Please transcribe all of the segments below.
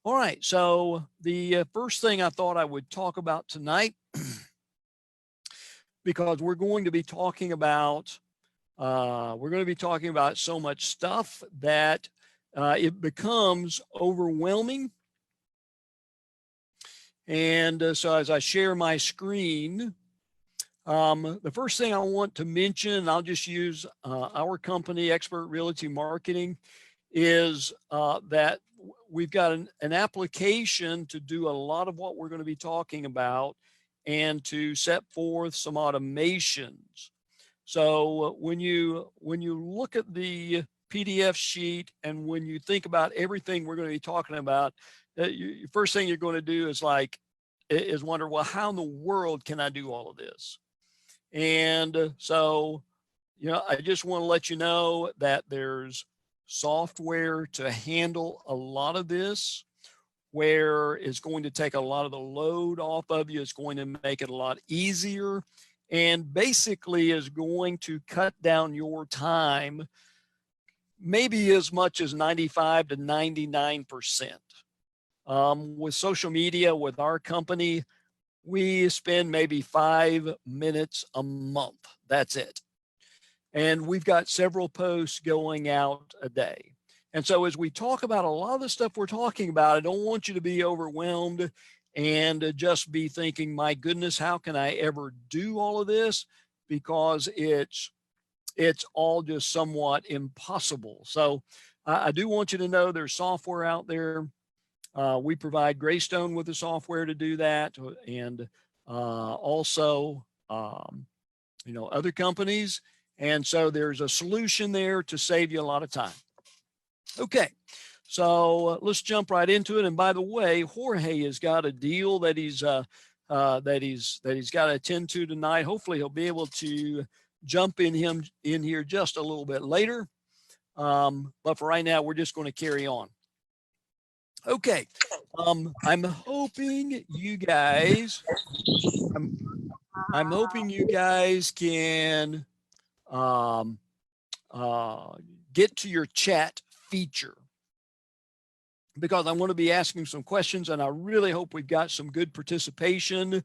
All right, so the first thing I thought I would talk about tonight, because we're going to be talking about so much stuff that it becomes overwhelming. And so as I share my screen, the first thing I want to mention, I'll just use our company, Expert Realty Marketing, is that we've got an application to do a lot of what we're going to be talking about and to set forth some automations. So when you look at the PDF sheet and when you think about everything we're going to be talking about, the first thing you're going to do is wonder, well, how in the world can I do all of this? And so, I just want to let you know that there's software to handle a lot of this, where it's going to take a lot of the load off of you. It's going to make it a lot easier, and basically is going to cut down your time maybe as much as 95 to 99%. With social media, with our company, we spend maybe 5 minutes a month. That's it. And we've got several posts going out a day. And so as we talk about a lot of the stuff we're talking about, I don't want you to be overwhelmed and just be thinking, my goodness, how can I ever do all of this? Because it's all just somewhat impossible. So I do want you to know there's software out there. We provide Greystone with the software to do that. And also, other companies. And so there's a solution there to save you a lot of time. Okay, so let's jump right into it. And by the way, Jorge has got a deal that he's got to attend to tonight. Hopefully he'll be able to jump in here just a little bit later. But for right now, we're just going to carry on. Okay, I'm hoping you guys can get to your chat feature, because I'm going to be asking some questions, and I really hope we've got some good participation.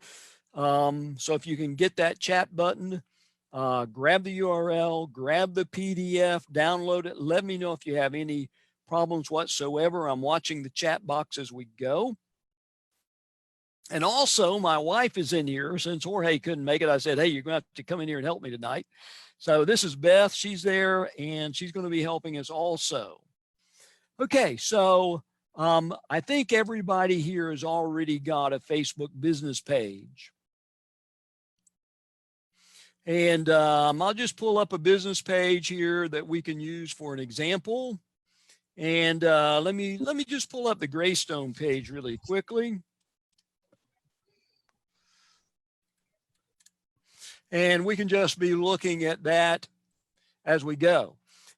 So if you can get that chat button, grab the URL, grab the PDF, download it. Let me know if you have any problems whatsoever. I'm watching the chat box as we go. And also, my wife is in here. Since Jorge couldn't make it, I said, hey, you're going to have to come in here and help me tonight. So this is Beth. She's there, and she's going to be helping us also. Okay, so I think everybody here has already got a Facebook business page. And I'll just pull up a business page here that we can use for an example. And let me just pull up the Greystone page really quickly. And we can just be looking at that as we go.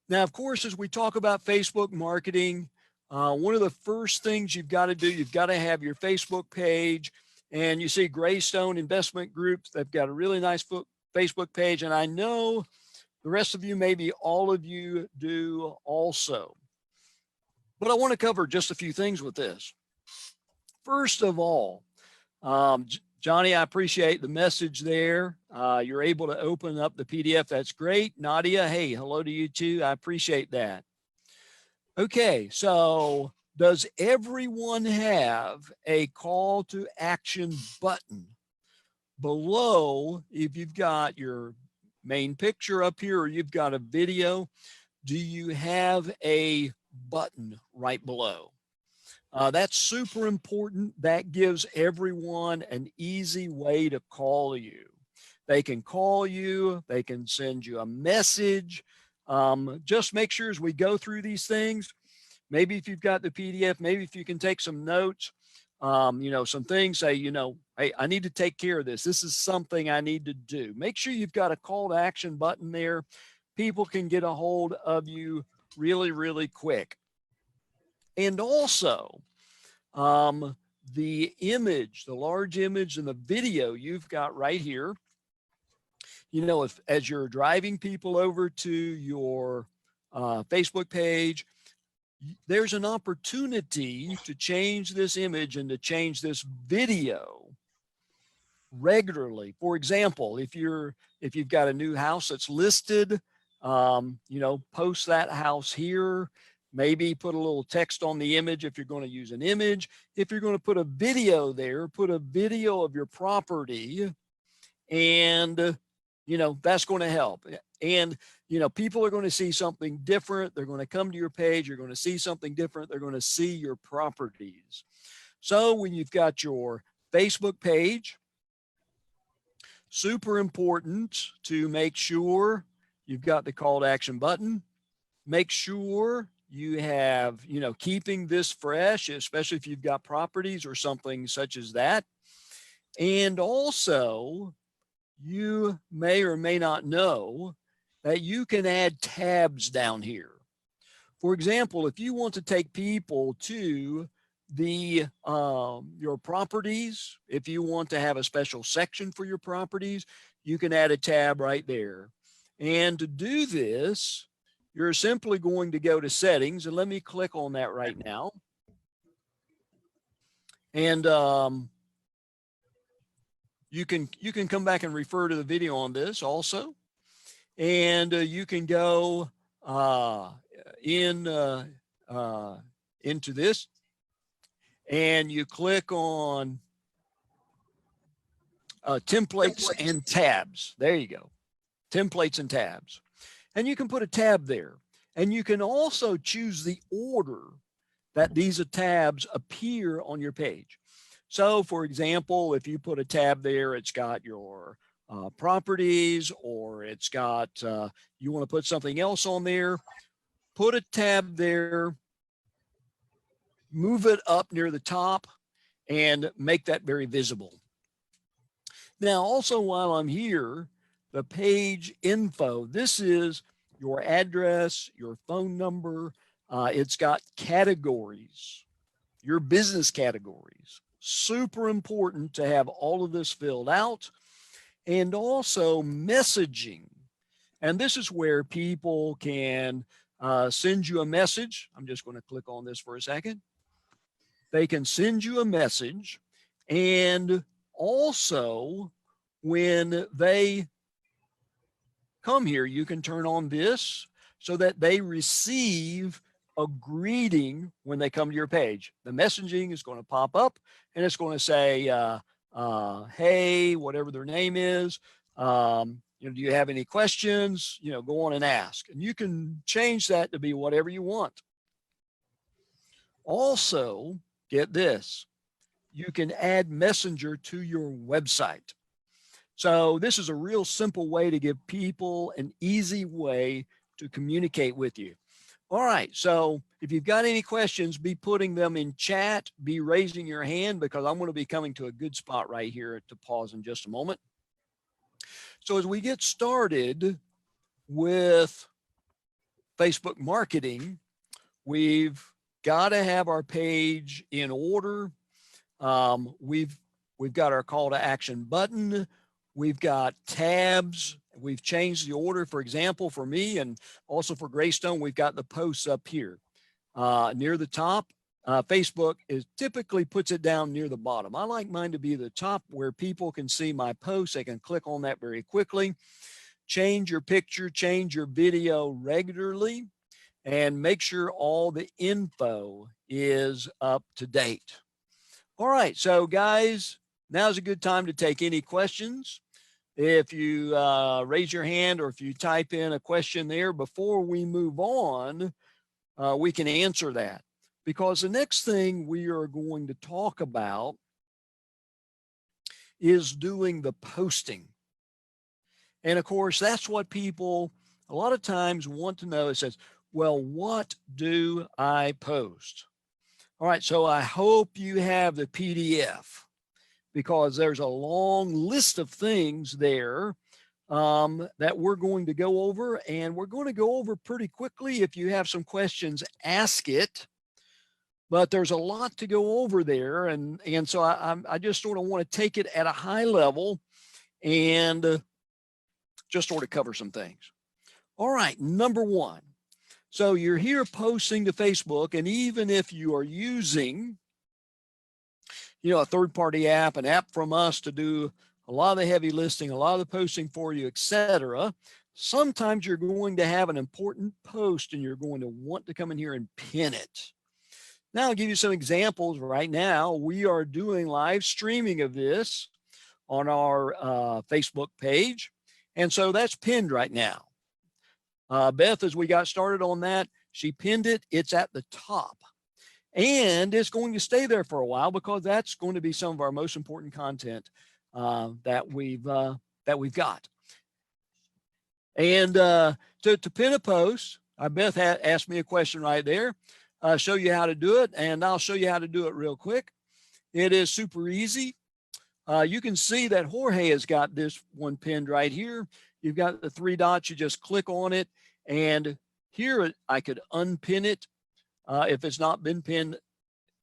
Now, of course, as we talk about Facebook marketing, one of the first things you've got to do, you've got to have your Facebook page. And you see Greystone Investment Group, they've got a really nice Facebook page. And I know the rest of you, maybe all of you do also. But I want to cover just a few things with this. First of all, Johnny, I appreciate the message there. You're able to open up the PDF. That's great. Nadia, hey, hello to you too. I appreciate that. Okay, so does everyone have a call to action button below? If you've got your main picture up here or you've got a video, do you have a button right below? That's super important. That gives everyone an easy way to call you. They can call you, they can send you a message. Just make sure as we go through these things, maybe if you've got the PDF, maybe if you can take some notes, some things, say, hey, I need to take care of this. This is something I need to do. Make sure you've got a call to action button there. People can get a hold of you really, really quick. And also, the image, the large image and the video you've got right here, as you're driving people over to your Facebook page, there's an opportunity to change this image and to change this video regularly. For example, if you've got a new house that's listed, post that house here. Maybe put a little text on the image if you're going to use an image. If you're going to put a video there, put a video of your property, and that's going to help. And people are going to see something different. They're going to come to your page. You're going to see something different. They're going to see your properties. So when you've got your Facebook page, super important to make sure you've got the call to action button. Make sure you have, keeping this fresh, especially if you've got properties or something such as that. And also, you may or may not know that you can add tabs down here. For example, if you want to take people to your properties, if you want to have a special section for your properties, you can add a tab right there. And to do this, you're simply going to go to settings, and let me click on that right now. And you can come back and refer to the video on this also. And you can go into this, and you click on templates and tabs. There you go, templates and tabs. And you can put a tab there. And you can also choose the order that these tabs appear on your page. So for example, if you put a tab there, it's got your properties, or it's got, you want to put something else on there, put a tab there, move it up near the top, and make that very visible. Now, also while I'm here, the page info, this is your address, your phone number. It's got categories, your business categories. Super important to have all of this filled out. And also messaging. And this is where people can send you a message. I'm just going to click on this for a second. They can send you a message. And also, when they come here, you can turn on this so that they receive a greeting when they come to your page. The messaging is going to pop up, and it's going to say, hey, whatever their name is, do you have any questions? Go on and ask. And you can change that to be whatever you want. Also, get this, you can add Messenger to your website. So this is a real simple way to give people an easy way to communicate with you. All right, so if you've got any questions, be putting them in chat, be raising your hand, because I'm going to be coming to a good spot right here to pause in just a moment. So as we get started with Facebook marketing, we've got to have our page in order. We've got our call to action button. We've got tabs. We've changed the order. For example, for me and also for Greystone, we've got the posts up here near the top. Facebook typically puts it down near the bottom. I like mine to be the top where people can see my posts. They can click on that very quickly. Change your picture, change your video regularly, and make sure all the info is up to date. All right, so guys, now's a good time to take any questions. If you raise your hand, or if you type in a question there before we move on, we can answer that. Because the next thing we are going to talk about is doing the posting. And of course, that's what people a lot of times want to know. It says, well, what do I post? All right, so I hope you have the PDF, because there's a long list of things there that we're going to go over, and we're going to go over pretty quickly. If you have some questions, ask it. But there's a lot to go over there, and so I just sort of want to take it at a high level and just sort of cover some things. All right, number one. So you're here posting to Facebook, and even if you are using, a third-party app, an app from us to do a lot of the heavy listing, a lot of the posting for you, etc., sometimes you're going to have an important post and you're going to want to come in here and pin it. Now I'll give you some examples. Right now, we are doing live streaming of this on our Facebook page. And so that's pinned right now. Beth, as we got started on that, she pinned it. It's at the top. And it's going to stay there for a while because that's going to be some of our most important content that we've got. And to pin a post, Beth asked me a question right there. Show you how to do it, and I'll show you how to do it real quick. It is super easy. You can see that Jorge has got this one pinned right here. You've got the 3 dots. You just click on it, and here I could unpin it. If it's not been pinned,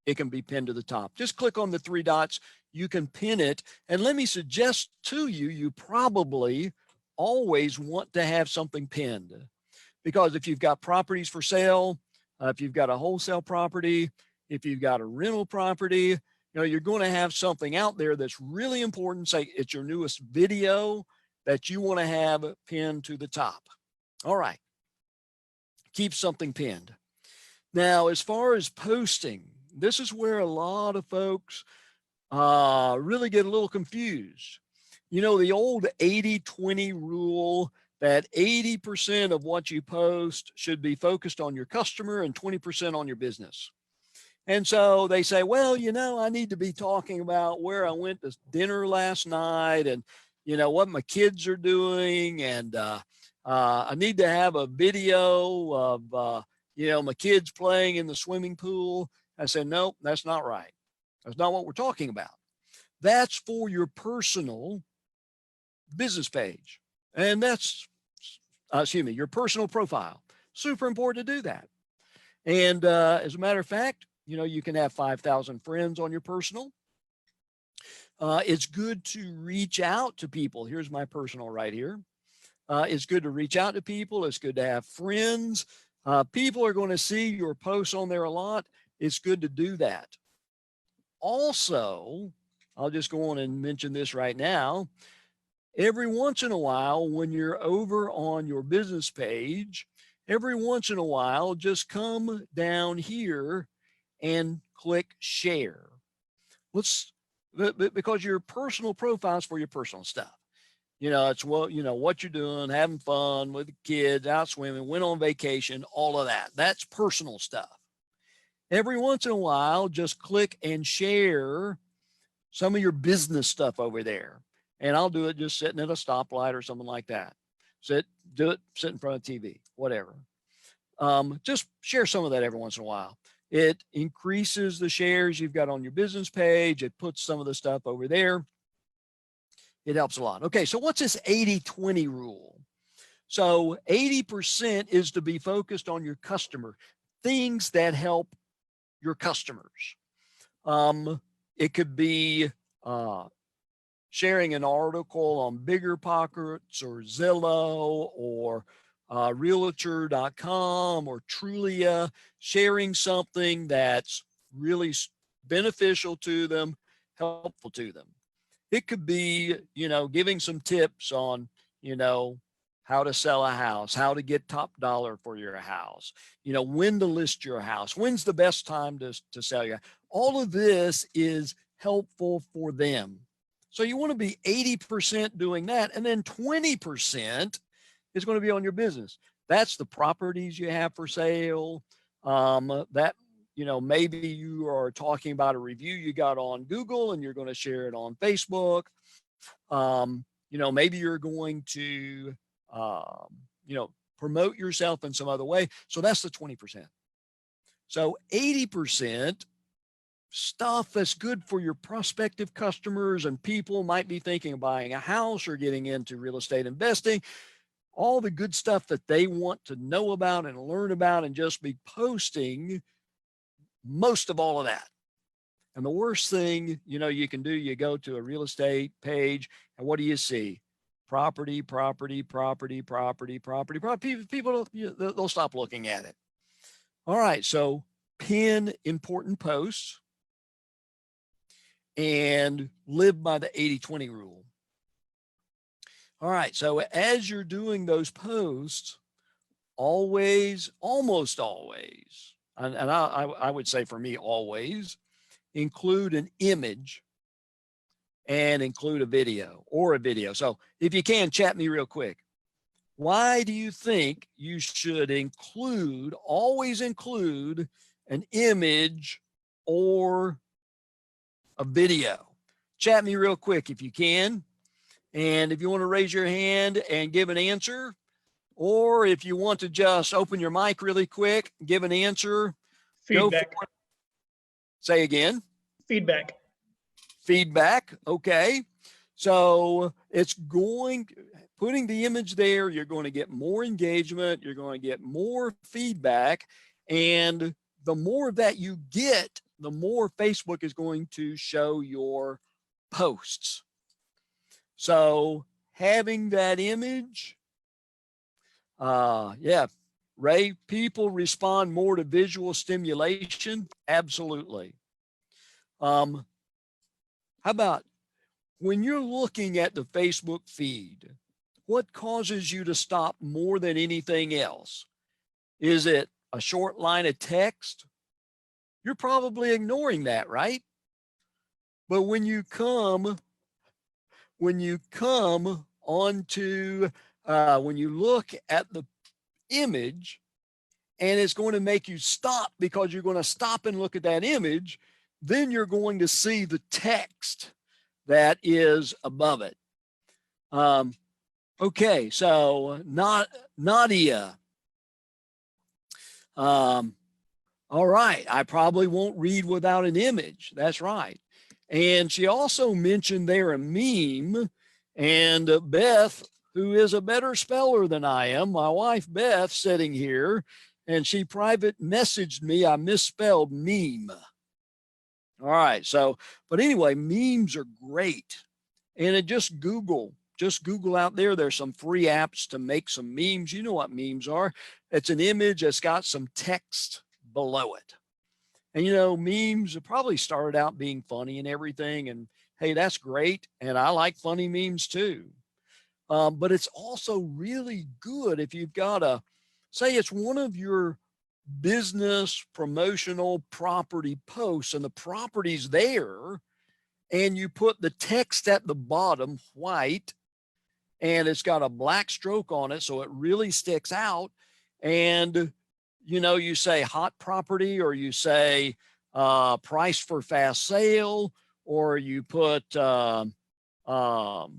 it can be pinned to the top. Just click on the 3 dots. You can pin it. And let me suggest to you, you probably always want to have something pinned, because if you've got properties for sale, if you've got a wholesale property, if you've got a rental property, you're going to have something out there that's really important. Say it's your newest video that you want to have pinned to the top. All right. Keep something pinned. Now, as far as posting, this is where a lot of folks really get a little confused. The old 80-20 rule, that 80% of what you post should be focused on your customer and 20% on your business. And so they say, well, I need to be talking about where I went to dinner last night and, what my kids are doing. And I need to have a video of, my kids playing in the swimming pool. I said, nope, that's not right. That's not what we're talking about. That's for your personal business page. And that's, your personal profile. Super important to do that. And as a matter of fact, you can have 5,000 friends on your personal. It's good to reach out to people. Here's my personal right here. It's good to reach out to people. It's good to have friends. People are going to see your posts on there a lot. It's good to do that. Also, I'll just go on and mention this right now. Every once in a while, when you're over on your business page, every once in a while, just come down here and click share. Because your personal profile is for your personal stuff. It's what you're doing, having fun with the kids, out swimming, went on vacation, all of that. That's personal stuff. Every once in a while, just click and share some of your business stuff over there. And I'll do it just sitting at a stoplight or something like that. Do it, sit in front of TV, whatever. Just share some of that every once in a while. It increases the shares you've got on your business page. It puts some of the stuff over there. It helps a lot. Okay, so what's this 80-20 rule? So 80% is to be focused on your customer, things that help your customers. It could be sharing an article on BiggerPockets or Zillow or Realtor.com or Trulia, sharing something that's really beneficial to them, helpful to them. It could be, giving some tips on, how to sell a house, how to get top dollar for your house, when to list your house, when's the best time to sell your house. All of this is helpful for them. So you want to be 80% doing that. And then 20% is going to be on your business. That's the properties you have for sale. Maybe you are talking about a review you got on Google and you're going to share it on Facebook. Maybe you're going to, promote yourself in some other way. So that's the 20%. So 80% stuff that's good for your prospective customers, and people might be thinking of buying a house or getting into real estate investing, all the good stuff that they want to know about and learn about, and just be posting most of all of that. And the worst thing, you can do, you go to a real estate page and what do you see? property, property, property, property, property, property. People, they'll stop looking at it. All right, so pin important posts and live by the 80-20 rule. All right, so as you're doing those posts, always, almost always, and I would say for me, always include an image and include a video or a video. So if you can, chat me real quick. Why do you think you should include, always include an image or a video? Chat me real quick if you can. And if you want to raise your hand and give an answer, or if you want to just open your mic really quick, give an answer. Feedback. Go for it. Say again. Feedback. Feedback. Okay. So it's putting the image there, you're going to get more engagement, you're going to get more feedback. And the more of that you get, the more Facebook is going to show your posts. So having that image, yeah, Ray, people respond more to visual stimulation. Absolutely. How about when you're looking at the Facebook feed, what causes you to stop more than anything else? Is it a short line of text? You're probably ignoring that, right? But when you come onto, when you look at the image and it's going to make you stop because you're going to stop and look at that image, then you're going to see the text that is above it. Okay, so Nadia. All right, I probably won't read without an image. That's right. And she also mentioned there a meme, and Beth, who is a better speller than I am, my wife Beth, sitting here, and she private messaged me, I misspelled meme. All right, so, but anyway, memes are great. And just Google out there. There's some free apps to make some memes. You know what memes are. It's an image that's got some text below it. And, you know, memes probably started out being funny and everything. And hey, that's great. And I like funny memes too. But it's also really good if you've got say it's one of your business promotional property posts and the property's there and you put the text at the bottom white and it's got a black stroke on it. So it really sticks out. And, you know, you say hot property or you say price for fast sale, or you put, you know,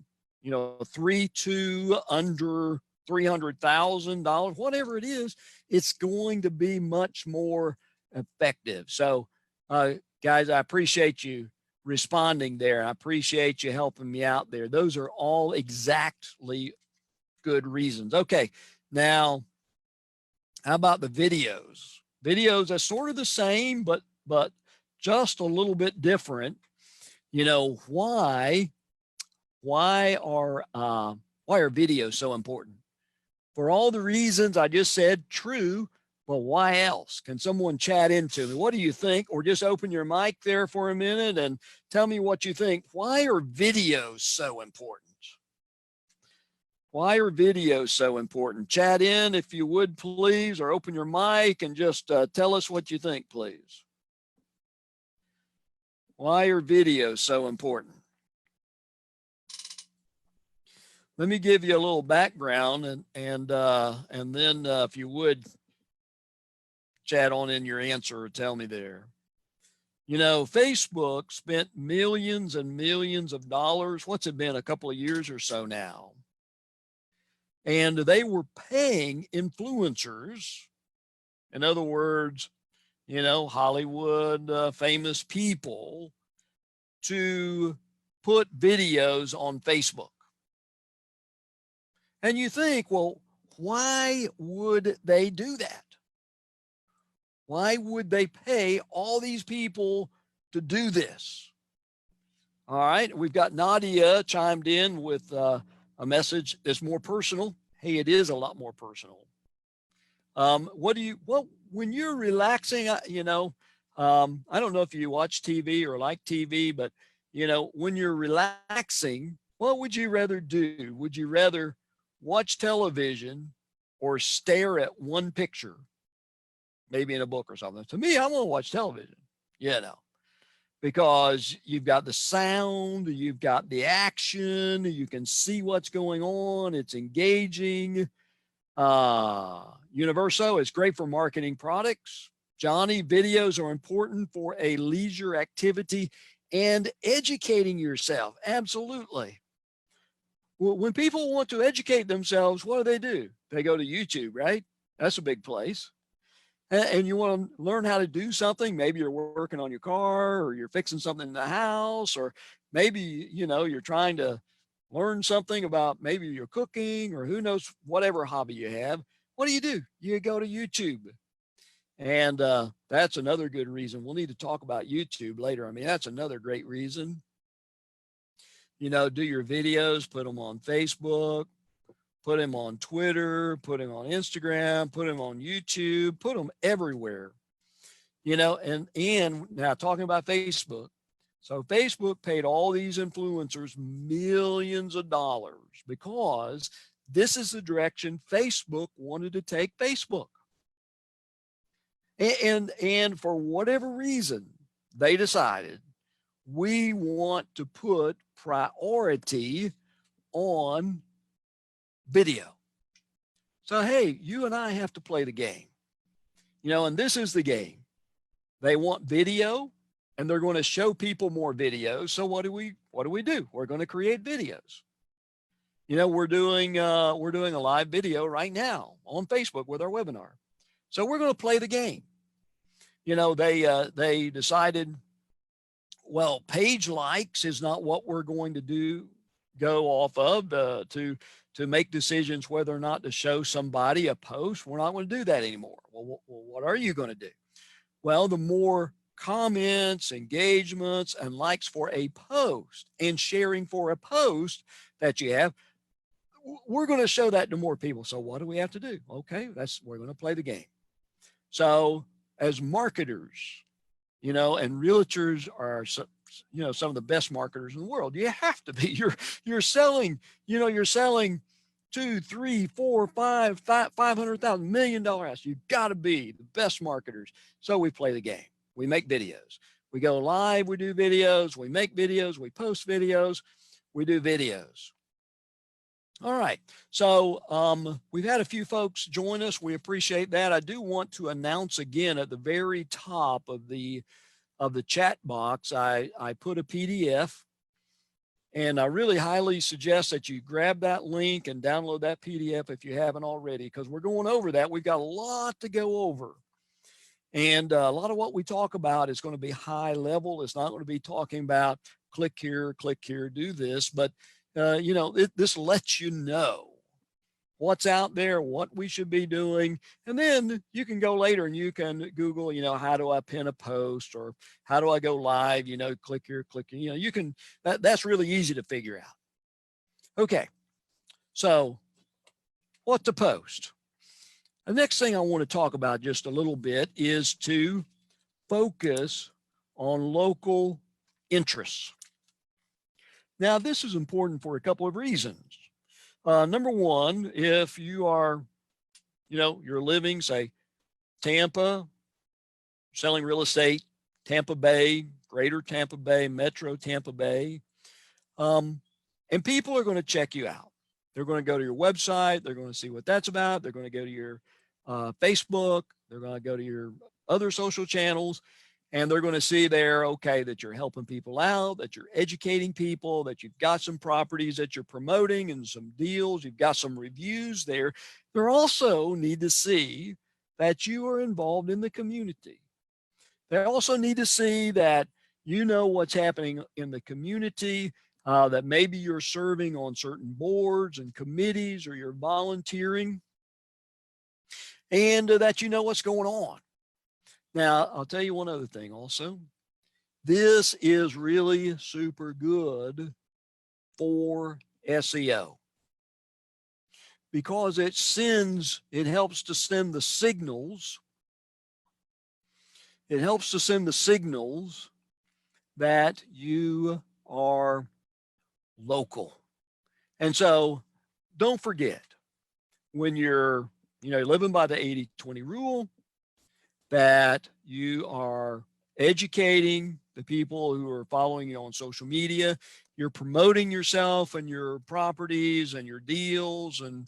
3-2 under $300,000, whatever it is, it's going to be much more effective. So guys, I appreciate you responding there. I appreciate you helping me out there. Those are all exactly good reasons. Okay. Now, how about the videos? Videos are sort of the same, but just a little bit different. You know, why are videos so important? For all the reasons I just said, true, but why else? Can someone chat into me? What do you think? Or just open your mic there for a minute and tell me what you think. Why are videos so important? Why are videos so important? Chat in if you would, please, or open your mic and just tell us what you think, please. Why are videos so important? Let me give you a little background and then if you would chat on in your answer or tell me there. You know, Facebook spent millions and millions of dollars. What's it been, a couple of years or so now? And they were paying influencers. In other words, you know, Hollywood famous people to put videos on Facebook. And you think, well, why would they do that? Why would they pay all these people to do this? All right, we've got Nadia chimed in with a message that's more personal, hey, it is a lot more personal. When you're relaxing, I don't know if you watch TV or like TV, but when you're relaxing, what would you rather do? Would you rather watch television or stare at one picture, maybe in a book or something? To me, I want to watch television, because you've got the sound, you've got the action, you can see what's going on, it's engaging. Universo is great for marketing products. Johnny, videos are important for a leisure activity and educating yourself. Absolutely. When people want to educate themselves, what do? They go to YouTube, right? That's a big place. And you want to learn how to do something. Maybe you're working on your car, or you're fixing something in the house, or maybe, you're trying to learn something about, maybe you're cooking, or who knows, whatever hobby you have. What do? You go to YouTube. And that's another good reason. We'll need to talk about YouTube later. I mean, that's another great reason. Do your videos, put them on Facebook, put them on Twitter, put them on Instagram, put them on YouTube, put them everywhere. And now talking about Facebook. So Facebook paid all these influencers millions of dollars because this is the direction Facebook wanted to take Facebook. And for whatever reason, they decided we want to put priority on video. So, hey, you and I have to play the game, and this is the game. They want video, and they're going to show people more videos. So what do we do? We're going to create videos. We're doing a live video right now on Facebook with our webinar. So we're going to play the game. They decided, well, page likes is not what we're going to go off of to make decisions whether or not to show somebody a post. We're not going to do that anymore. Well, what are you going to do? Well, the more comments, engagements, and likes for a post and sharing for a post that you have, we're going to show that to more people. So what do we have to do? Okay, we're going to play the game. So as marketers, and realtors are, some of the best marketers in the world. You have to be. You're selling, you're selling $2, $3, $4, $500,000, $500,000, $1 million house. You've got to be the best marketers. So we play the game. We make videos. We go live. We do videos. We make videos. We post videos. We do videos. All right. So we've had a few folks join us. We appreciate that. I do want to announce again at the very top of the chat box, I put a PDF, and I really highly suggest that you grab that link and download that PDF if you haven't already, because we're going over that. We've got a lot to go over. And a lot of what we talk about is going to be high level. It's not going to be talking about click here, do this, but this lets you know what's out there, what we should be doing. And then you can go later and you can Google, how do I pin a post, or how do I go live, click here, you can, that's really easy to figure out. Okay. So what to post? The next thing I want to talk about just a little bit is to focus on local interests. Now, this is important for a couple of reasons. Number one, if you are, you're living, say, Tampa, selling real estate, Tampa Bay, Greater Tampa Bay, Metro Tampa Bay, and people are going to check you out. They're going to go to your website. They're going to see what that's about. They're going to go to your Facebook. They're going to go to your other social channels. And they're going to see there, okay, that you're helping people out, that you're educating people, that you've got some properties that you're promoting and some deals, you've got some reviews there. They also need to see that you are involved in the community. They also need to see that you know what's happening in the community, that maybe you're serving on certain boards and committees, or you're volunteering, and that you know what's going on. Now, I'll tell you one other thing also. This is really super good for SEO. because it helps to send the signals. It helps to send the signals that you are local. And so don't forget, when you're living by the 80-20 rule, that you are educating the people who are following you on social media. You're promoting yourself and your properties and your deals, and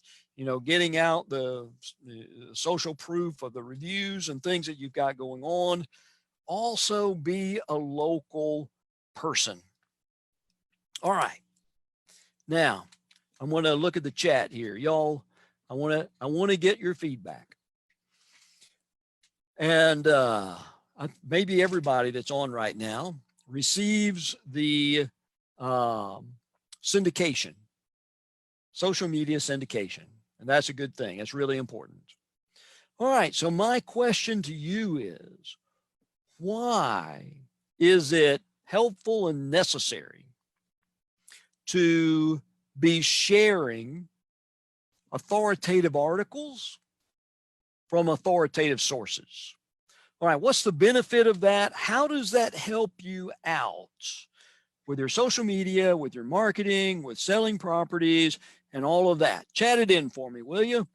getting out the social proof of the reviews and things that you've got going on. Also be a local person. All right. Now, I'm going to look at the chat here. Y'all, I want to get your feedback. And maybe everybody that's on right now receives the syndication, social media syndication. And that's a good thing. It's really important. All right. So my question to you is, why is it helpful and necessary to be sharing authoritative articles from authoritative sources? All right, what's the benefit of that? How does that help you out with your social media, with your marketing, with selling properties, and all of that? Chat it in for me, will you?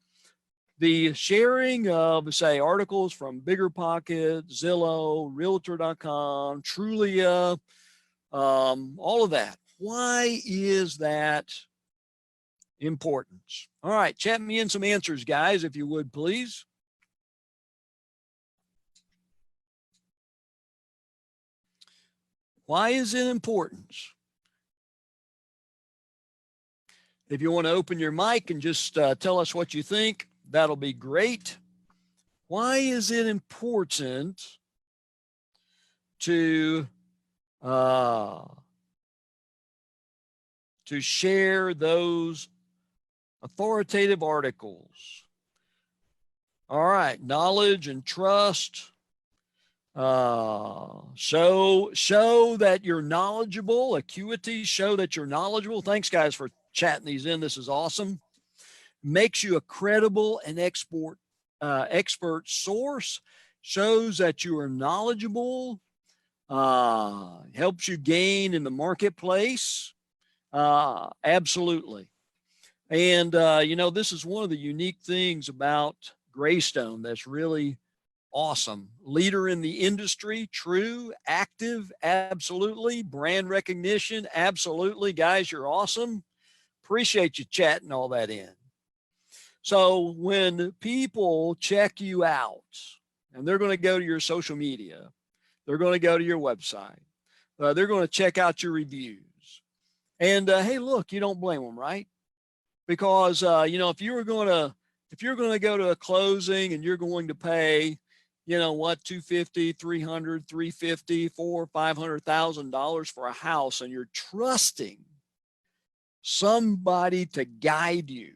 The sharing of, say, articles from BiggerPocket, Zillow, Realtor.com, Trulia, all of that. Why is that important? All right, chat me in some answers, guys, if you would, please. Why is it important? If you want to open your mic and just tell us what you think, that'll be great. Why is it important to share those authoritative articles? All right, knowledge and trust. Show that you're knowledgeable. Acuity, show that you're knowledgeable. Thanks, guys, for chatting these in. This is awesome. Makes you a credible and expert source. Shows that you are knowledgeable. Helps you gain in the marketplace. Absolutely. And this is one of the unique things about Greystone that's really awesome. Leader in the industry, true. Active, absolutely. Brand recognition, absolutely. Guys, you're awesome. Appreciate you chatting all that in. So when people check you out, and they're going to go to your social media, they're going to go to your website, they're going to check out your reviews, and hey, look, you don't blame them, right? Because if you're going to go to a closing and you're going to pay, $250, $300, $350, $400,000, $500,000 for a house, and you're trusting somebody to guide you.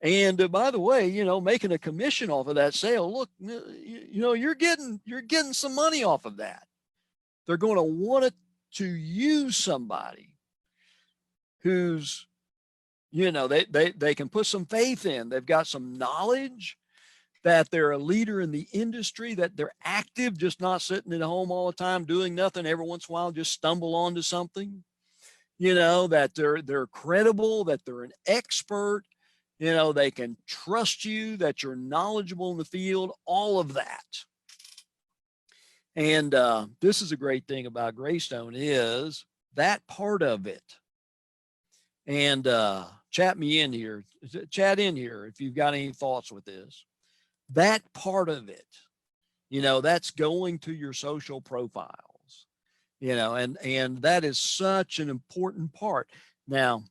And by the way, making a commission off of that sale, look, you're getting some money off of that. They're going to want to use somebody who's, they can put some faith in. They've got some knowledge, that they're a leader in the industry, that they're active, just not sitting at home all the time doing nothing. Every once in a while, just stumble onto something, that they're credible, that they're an expert, they can trust you, that you're knowledgeable in the field, all of that. And this is a great thing about Greystone, is that part of it. And chat in here if you've got any thoughts with this. That part of it, that's going to your social profiles, and that is such an important part. Now,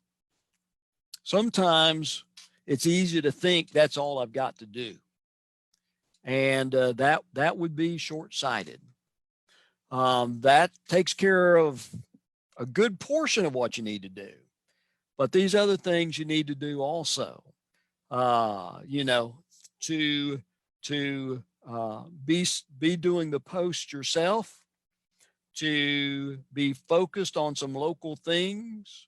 sometimes it's easy to think that's all I've got to do. And that would be short-sighted. That takes care of a good portion of what you need to do. But these other things you need to do also, to be doing the post yourself, to be focused on some local things,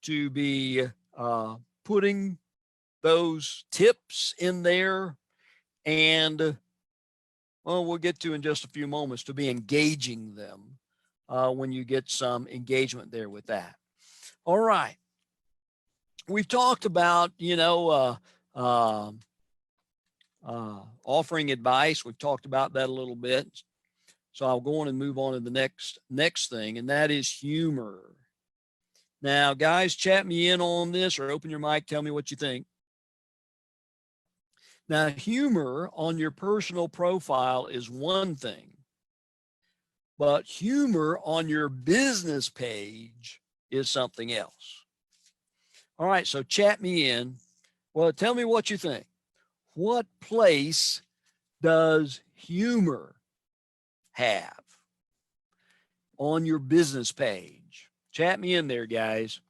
to be putting those tips in there, and well, we'll get to in just a few moments, to be engaging them when you get some engagement there with that. All right. We've talked about, offering advice. We've talked about that a little bit. So I'll go on and move on to the next thing, and that is humor. Now, guys, chat me in on this or open your mic. Tell me what you think. Now, humor on your personal profile is one thing, but humor on your business page is something else. All right, so chat me in. Well, tell me what you think. What place does humor have on your business page? Chat me in there, guys.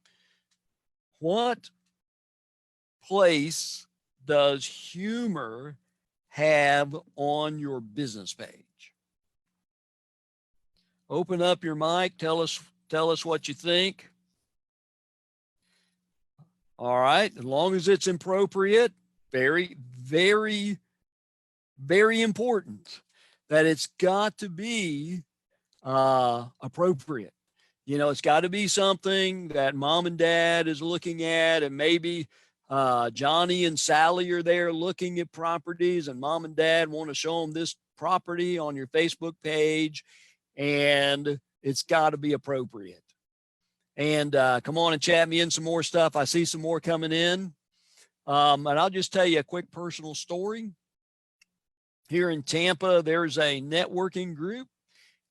What place does humor have on your business page? Open up your mic. Tell us what you think. All right. As long as it's appropriate, very, very, very important that it's got to be appropriate. You know, it's got to be something that mom and dad is looking at, and maybe Johnny and Sally are there looking at properties, and mom and dad want to show them this property on your Facebook page, and it's got to be appropriate. And come on and chat me in some more stuff. I see some more coming in. And I'll just tell you a quick personal story. Here in Tampa, there's a networking group,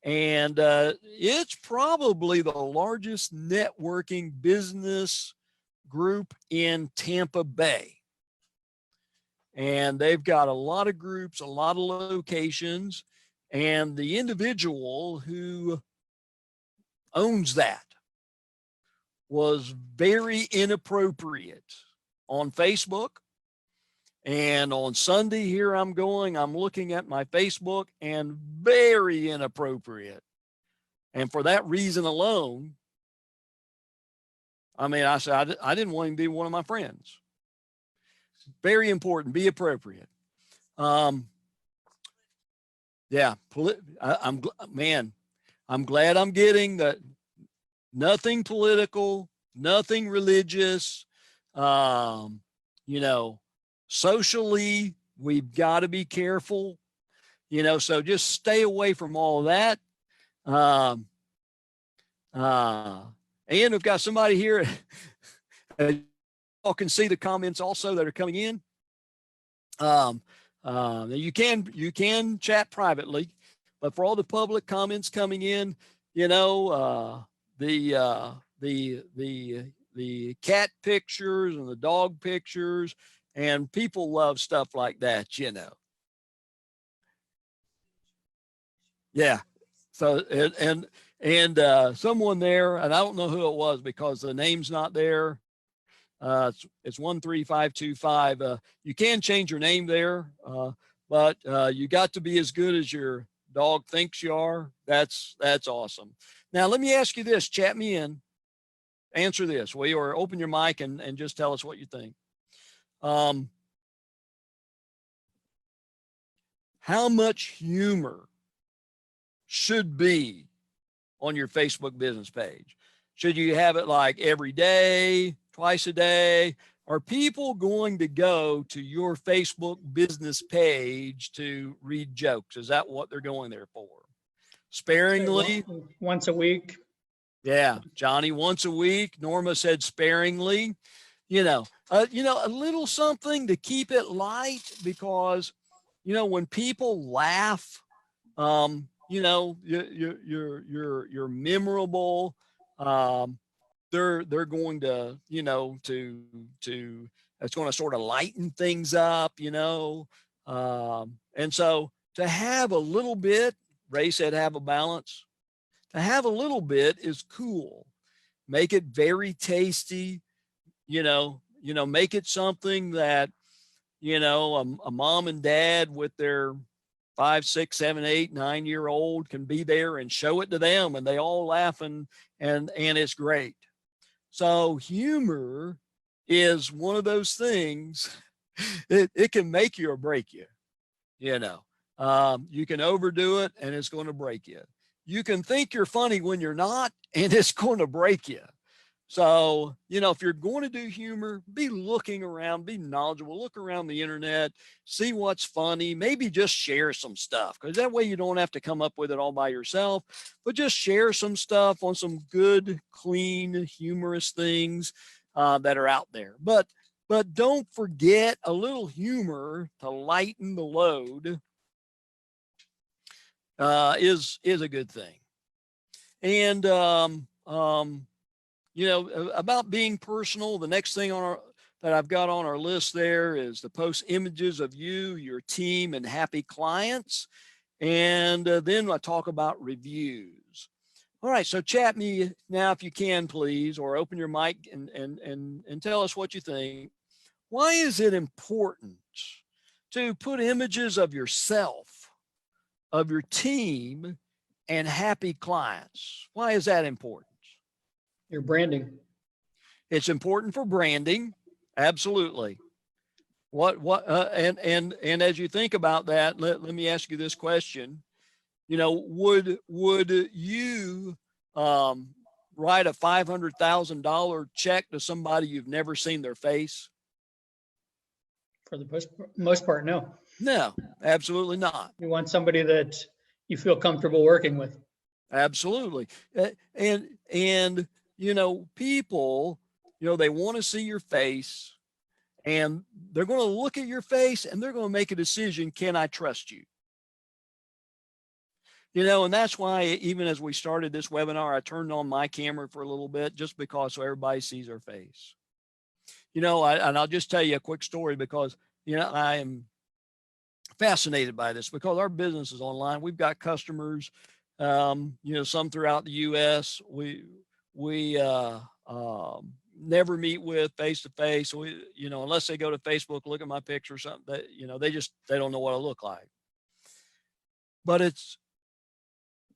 and it's probably the largest networking business group in Tampa Bay. And they've got a lot of groups, a lot of locations, and the individual who owns that was very inappropriate on Facebook. And on Sunday, here I'm looking at my Facebook, and very inappropriate. And for that reason alone, I mean, I said, I didn't want him to be one of my friends. Very important, be appropriate. Yeah, I'm glad I'm getting that. Nothing political, nothing religious. Socially, we've got to be careful, so just stay away from all of that. And we've got somebody here. You can see the comments also that are coming in. You can chat privately, but for all the public comments coming in, the cat pictures and the dog pictures, and people love stuff like that, Yeah. So, and someone there, and I don't know who it was because the name's not there. It's 13525. You can change your name there, but you got to be as good as your dog thinks you are. That's awesome. Now, let me ask you this, chat me in, answer this, will you, or open your mic and just tell us what you think. How much humor should be on your Facebook business page? Should you have it like every day, twice a day? Are people going to go to your Facebook business page to read jokes? Is that what they're going there for? Sparingly? Once a week. Yeah, Johnny, once a week. Norma said sparingly. A little something to keep it light, because, when people laugh, you're memorable. They're going to, it's going to sort of lighten things up, and so to have a little bit, Ray said, have a balance. To have a little bit is cool. Make it very tasty, make it something that, a mom and dad with their 5, 6, 7, 8, 9-year-old can be there and show it to them, and they all laugh, and it's great. So humor is one of those things. It can make you or break you. You know, you can overdo it and it's going to break you. You can think you're funny when you're not, and it's going to break you. So, you know, if you're going to do humor, be looking around, be knowledgeable, look around the internet, see what's funny, maybe just share some stuff, because that way you don't have to come up with it all by yourself, but just share some stuff on some good, clean, humorous things that are out there. But don't forget, a little humor to lighten the load is a good thing. And you know, about being personal, the next thing on our that I've got on our list there is to post images of you, your team, and happy clients. And then I talk about reviews. All right, so chat me now if you can, please, or open your mic and tell us what you think. Why is it important to put images of yourself, of your team, and happy clients? Why is that important? Your branding. It's important for branding. Absolutely. And as you think about that, let me ask you this question. You know, would you write a $500,000 check to somebody you've never seen their face? For the most part, no. No, absolutely not. You want somebody that you feel comfortable working with. Absolutely. And you know, people, you know, they want to see your face, and they're going to look at your face and they're going to make a decision. Can I trust you? You know, and that's why even as we started this webinar, I turned on my camera for a little bit just because so everybody sees our face. You know, and I'll just tell you a quick story because, you know, I am fascinated by this because our business is online. We've got customers, you know, some throughout the U.S. We never meet with face to face. We, you know, unless they go to Facebook, look at my picture or something, that, you know, they don't know what I look like. But it's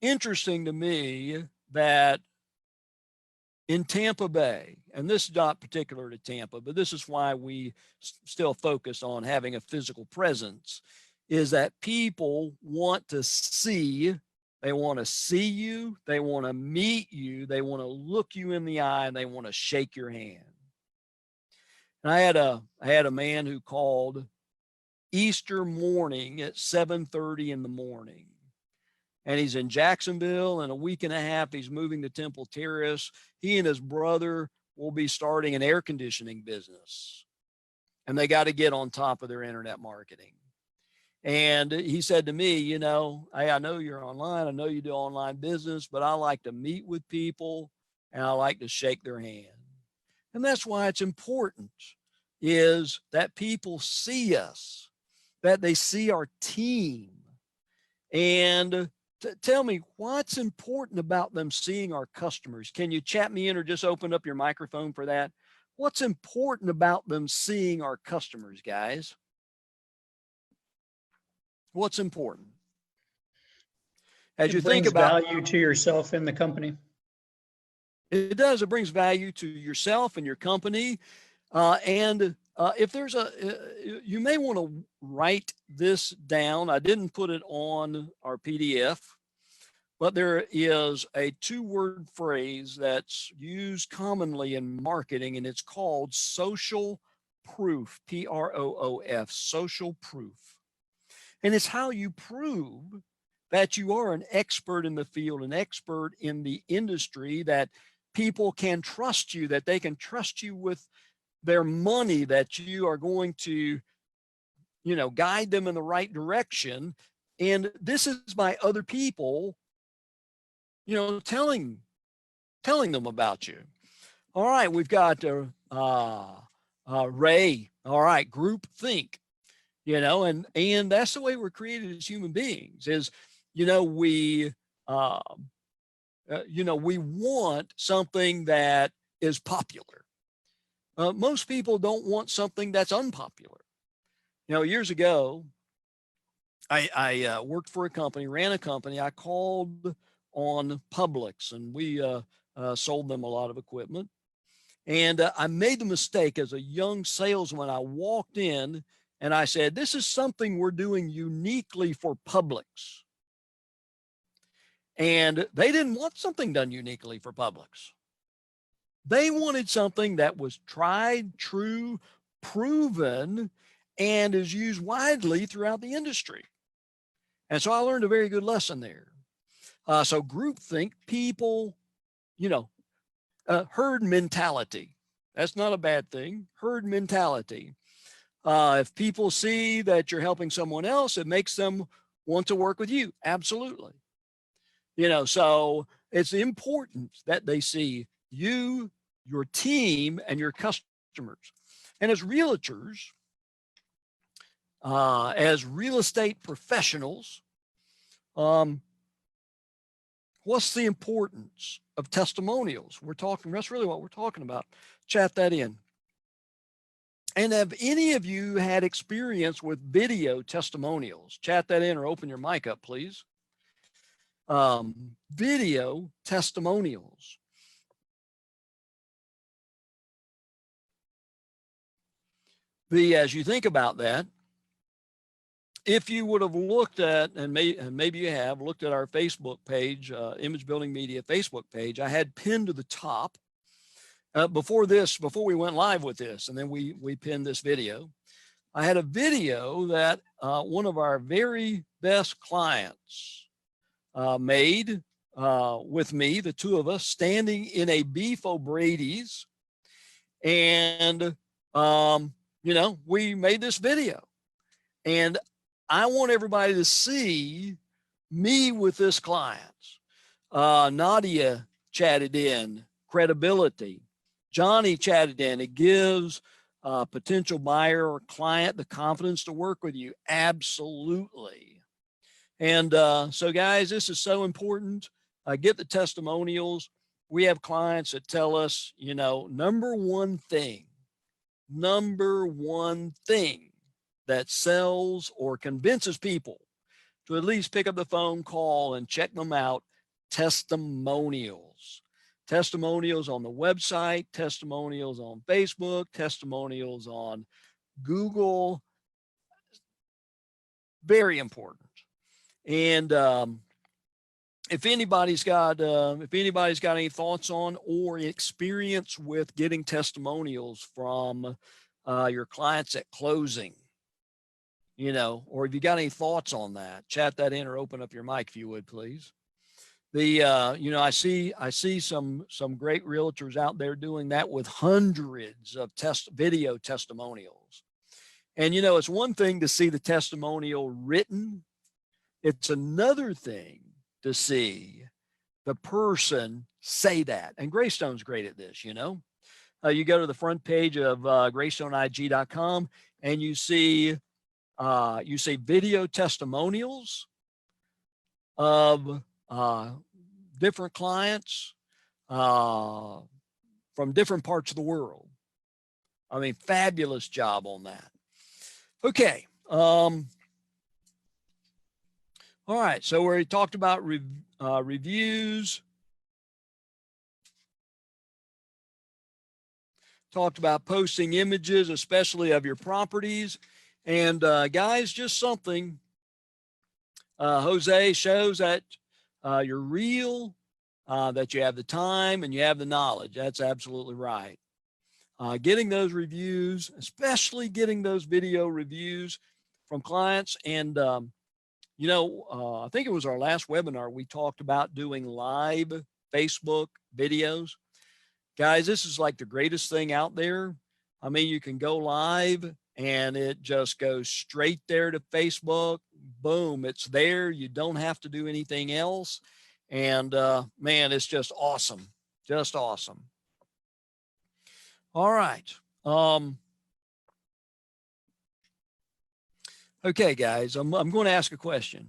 interesting to me that in Tampa Bay, and this is not particular to Tampa, but this is why we still focus on having a physical presence, is that people want to see, they want to see you, they want to meet you, they want to look you in the eye, and they want to shake your hand. And I had a man who called Easter morning at 7:30 in the morning. And he's in Jacksonville. In a week and a half, he's moving to Temple Terrace. He and his brother will be starting an air conditioning business. And they got to get on top of their internet marketing. And he said to me, you know, hey, I know you're online. I know you do online business, but I like to meet with people and I like to shake their hand. And that's why it's important is that people see us, that they see our team. And tell me what's important about them seeing our customers. Can you chat me in or just open up your microphone for that? What's important about them seeing our customers, guys? What's important? As you think about value to yourself and the company. It does. It brings value to yourself and your company. If there's you may want to write this down. I didn't put it on our PDF, but there is a 2-word phrase that's used commonly in marketing, and it's called social proof, Proof, social proof. And it's how you prove that you are an expert in the field, an expert in the industry, that people can trust you, that they can trust you with their money, that you are going to, you know, guide them in the right direction. And this is by other people, you know, telling them about you. All right, we've got Ray. All right, group think, you know, and that's the way we're created as human beings. Is, you know, we want something that is popular. Most people don't want something that's unpopular. You know, years ago, I worked for a company, ran a company. I called on Publix, and we sold them a lot of equipment. And I made the mistake as a young salesman. I walked in and I said, this is something we're doing uniquely for Publix. And they didn't want something done uniquely for Publix. They wanted something that was tried, true, proven, and is used widely throughout the industry. And so I learned a very good lesson there. So groupthink, people, herd mentality. That's not a bad thing. Herd mentality. If people see that you're helping someone else, it makes them want to work with you. Absolutely. So it's important that they see you, your team, and your customers. And as realtors, as real estate professionals, what's the importance of testimonials? That's really what we're talking about. Chat that in. And have any of you had experience with video testimonials? Chat that in or open your mic up, please. Video testimonials. As you think about that, if you would have looked at, and maybe you have looked at our Facebook page, Image Building Media Facebook page, I had pinned to the top before we went live with this, and then we pinned this video. I had a video that one of our very best clients made with me, the two of us standing in a Beef O'Brady's, and we made this video, and I want everybody to see me with this client. Nadia chatted in credibility. Johnny chatted in. It gives a potential buyer or client the confidence to work with you. Absolutely. And so guys, this is so important. Get the testimonials. We have clients that tell us, number one thing that sells or convinces people to at least pick up the phone, call, and check them out, testimonials. Testimonials on the website, testimonials on Facebook, testimonials on Google. Very important. And if anybody's got any thoughts on or experience with getting testimonials from your clients at closing, or if you got any thoughts on that, chat that in or open up your mic if you would, please. I see some great realtors out there doing that with hundreds of video testimonials. And, it's one thing to see the testimonial written. It's another thing to see the person say that. And Greystone's great at this, you go to the front page of greystoneig.com and you see video testimonials of different clients from different parts of the world. I mean, fabulous job on that. Okay. All right. So we talked about reviews. Talked about posting images, especially of your properties. And guys, just something, Jose shows that you're real, that you have the time and you have the knowledge. That's absolutely right. Getting those reviews, especially getting those video reviews from clients. And, I think it was our last webinar, we talked about doing live Facebook videos. Guys, this is like the greatest thing out there. I mean, you can go live and it just goes straight there to Facebook. Boom, it's there. You don't have to do anything else. And man, it's just awesome. Just awesome. All right. Okay, guys, I'm going to ask a question.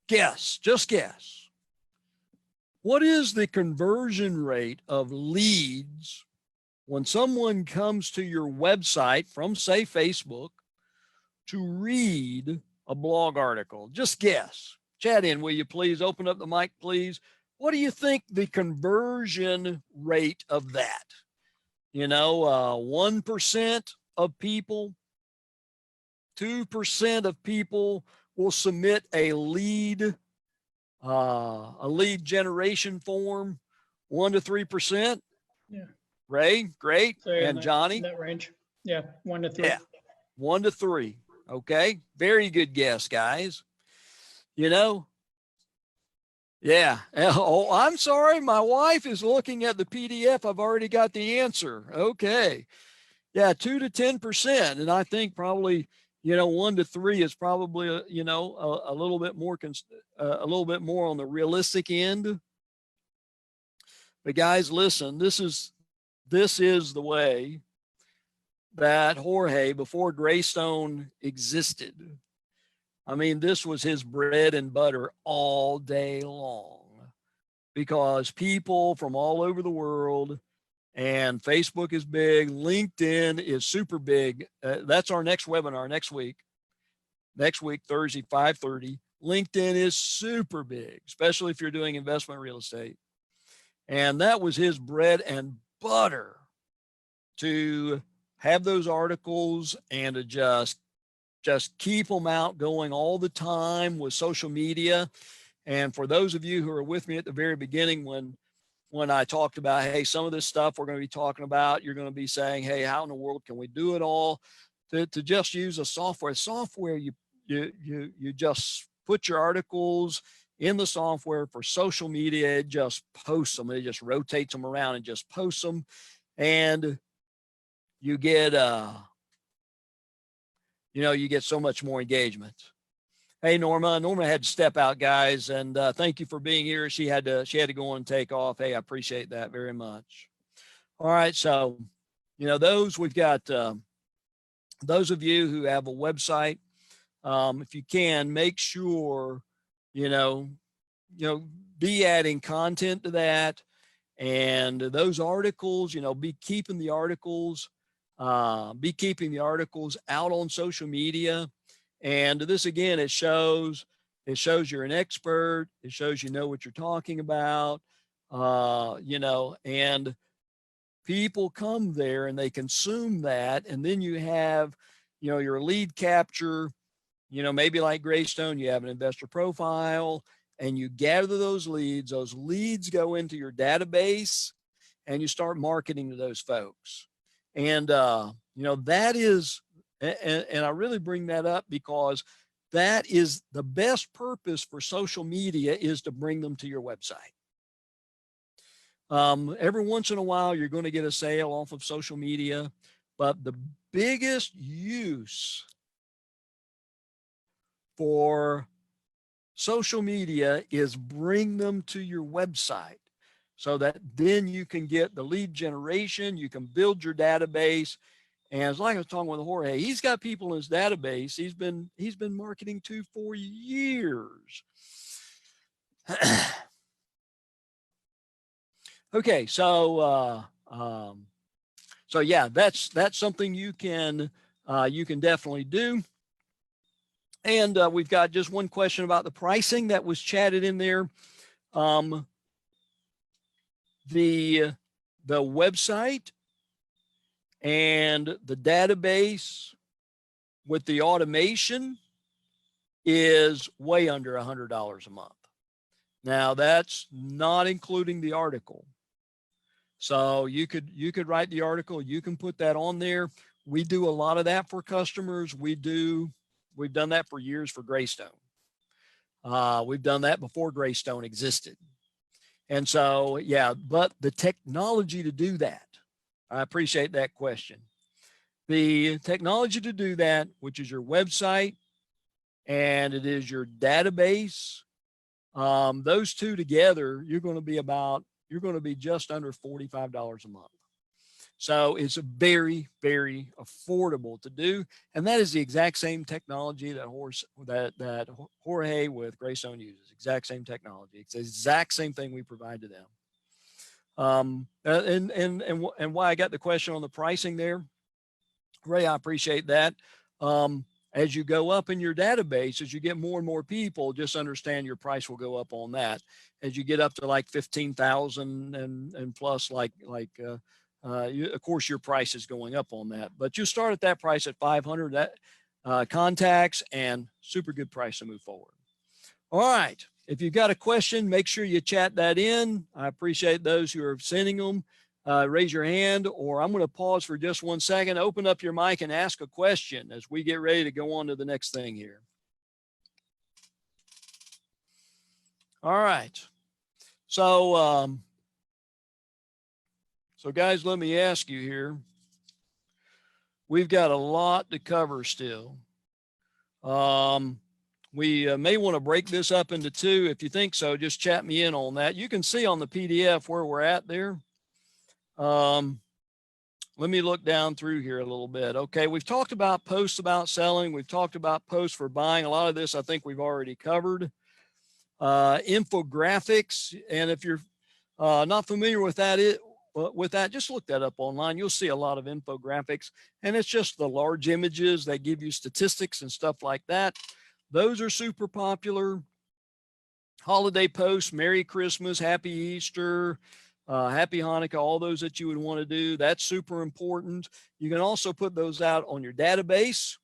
Just guess. What is the conversion rate of leads when someone comes to your website from, say, Facebook to read a blog article? Just guess. chat in, will you please? Open up the mic, please. What do you think the conversion rate of that? 1% of people, 2% of people will submit a lead generation form, 1 to 3%. Yeah. Ray, great. So yeah, And Johnny? that range. Yeah, 1 to 3. Yeah, 1 to 3. Okay, very good guess, guys. Yeah. Oh, I'm sorry. My wife is looking at the PDF. I've already got the answer. Okay. Yeah, 2 to 10%. And I think probably, 1 to 3 is probably, a little bit more, a little bit more on the realistic end. But guys, listen, this is the way that Jorge, before Greystone existed, I mean, this was his bread and butter all day long, because people from all over the world, and Facebook is big, LinkedIn is super big. That's our next webinar next week, Thursday, 5:30. LinkedIn is super big, especially if you're doing investment real estate. And that was his bread and butter, to have those articles and to just keep them out going all the time with social media. And for those of you who are with me at the very beginning, when I talked about, hey, some of this stuff we're going to be talking about, you're going to be saying, hey, how in the world can we do it all? To just use a software, you just put your articles in the software for social media. It just posts them. It just rotates them around and just posts them. And you get, you get so much more engagement. Hey, Norma had to step out, guys. And thank you for being here. She had to go and take off. Hey, I appreciate that very much. All right. So, we've got those of you who have a website, if you can, make sure, be adding content to that. And those articles, be keeping the articles out on social media. And this, again, it shows you're an expert. It shows you know what you're talking about, and people come there and they consume that. And then you have, your lead capture, maybe like Greystone, you have an investor profile, and you gather those leads. Those leads go into your database, and you start marketing to those folks. And, that is, and I really bring that up because that is the best purpose for social media, is to bring them to your website. Every once in a while, you're going to get a sale off of social media, but the biggest use for social media is bring them to your website, so that then you can get the lead generation, you can build your database. And it's like I was talking with Jorge, he's got people in his database he's been marketing to for years. Okay, so yeah, that's something you can definitely do. And we've got just one question about the pricing that was chatted in there. The website and the database with the automation is way under $100 a month. Now, that's not including the article. So you could write the article, you can put that on there. We do a lot of that for customers. We've done that for years for Greystone. We've done that before Greystone existed. And so, yeah, but the technology to do that, I appreciate that question. The technology to do that, which is your website and it is your database, those two together, you're going to be just under $45 a month. So it's a very, very affordable to do. And that is the exact same technology that Jorge with Greystone uses. Exact same technology. It's the exact same thing we provide to them. And why I got the question on the pricing there, Ray, I appreciate that. And as you go up in your database, as you get more and more people, just understand your price will go up on that. As you get up to like 15,000 and plus, of course, your price is going up on that. But you start at that price at 500 contacts, and super good price to move forward. All right. If you've got a question, make sure you chat that in. I appreciate those who are sending them. Raise your hand, or I'm going to pause for just 1 second. Open up your mic and ask a question as we get ready to go on to the next thing here. All right. So guys, let me ask you here. We've got a lot to cover still. We may want to break this up into two. If you think so, just chat me in on that. You can see on the PDF where we're at there. Let me look down through here a little bit. Okay, we've talked about posts about selling. We've talked about posts for buying. A lot of this I think we've already covered. Infographics, and if you're not familiar with that, just look that up online. You'll see a lot of infographics, and it's just the large images that give you statistics and stuff like that. Those are super popular. Holiday posts, Merry Christmas, Happy Easter, Happy Hanukkah, all those that you would want to do. That's super important. You can also put those out on your database,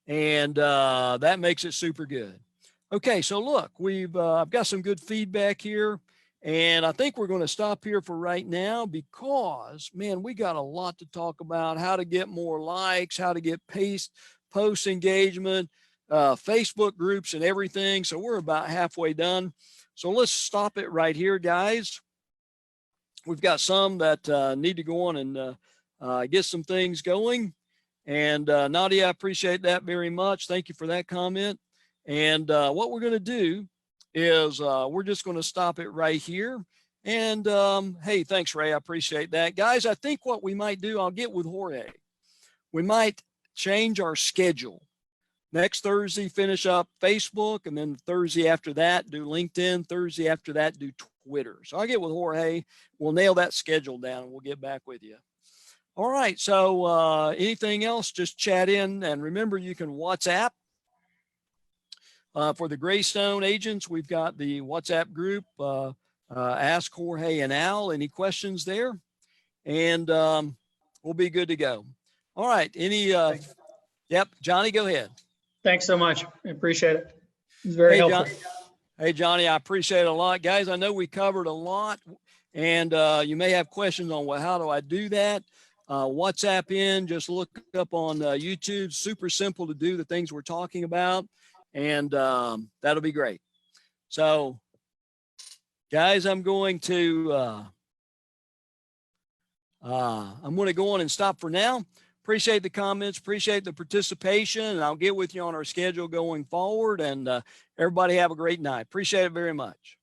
and that makes it super good. Okay, so look, I've got some good feedback here, and I think we're going to stop here for right now because, man, we got a lot to talk about, how to get more likes, how to get post engagement, Facebook groups and everything. So we're about halfway done. So let's stop it right here, guys. We've got some that need to go on and get some things going. And Nadia, I appreciate that very much. Thank you for that comment. And what we're going to do is we're just going to stop it right here. And hey, thanks, Ray. I appreciate that. Guys, I think what we might do, I'll get with Jorge. We might change our schedule. Next Thursday, finish up Facebook, and then Thursday after that, do LinkedIn. Thursday after that, do Twitter. So I'll get with Jorge. We'll nail that schedule down, and we'll get back with you. All right, so anything else, just chat in. And remember, you can WhatsApp. For the Greystone agents, we've got the WhatsApp group, Ask Jorge and Al. Any questions there? And we'll be good to go. All right, yep, Johnny, go ahead. Thanks so much. I appreciate it. It's very helpful. Hey, Johnny, I appreciate it a lot. Guys, I know we covered a lot, and you may have questions on, well, how do I do that? WhatsApp in, just look up on YouTube. Super simple to do the things we're talking about, and that'll be great. So, guys, I'm going to go on and stop for now. Appreciate the comments, appreciate the participation, and I'll get with you on our schedule going forward. And everybody have a great night. Appreciate it very much.